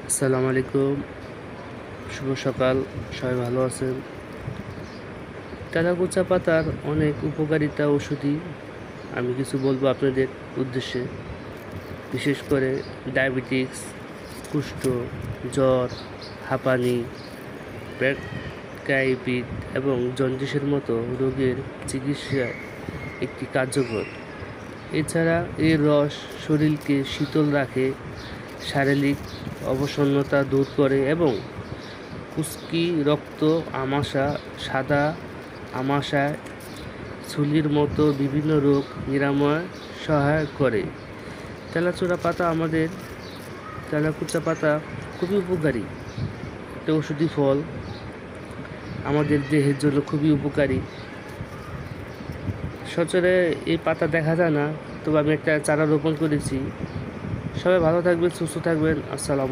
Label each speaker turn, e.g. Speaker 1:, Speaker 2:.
Speaker 1: আসসালামু আলাইকুম, শুভ সকাল। সবাই ভালো আছেন? তেলাকুচা পাতার অনেক উপকারিতা ওষুধি আমি কিছু বলবো আপনাদের উদ্দেশ্যে। বিশেষ করে ডায়াবেটিক্স, কুষ্ঠ, জ্বর, হাঁপানি, ব্রঙ্কাইটিস এবং জন্ডিসের মতো রোগের চিকিৎসায় একটি কার্যকর। এছাড়া এর রস শরীরকে শীতল রাখে, শারীরিক অবসন্নতা দূর করে এবং খুশকি, রক্ত আমাশা, সাদা আমাশা, ছুলির মতো বিভিন্ন রোগ নিরাময় সহায়ক করে। তেলাকুচা পাতা খুবই উপকারী একটা ওষুধি ফল, আমাদের দেহের জন্য খুবই উপকারী। সচরাচর এই পাতা দেখা যায় না, তবে আমি একটা চারা রোপণ করেছি। সবাই ভালো থাকবেন, সুস্থ থাকবেন। আসসালামু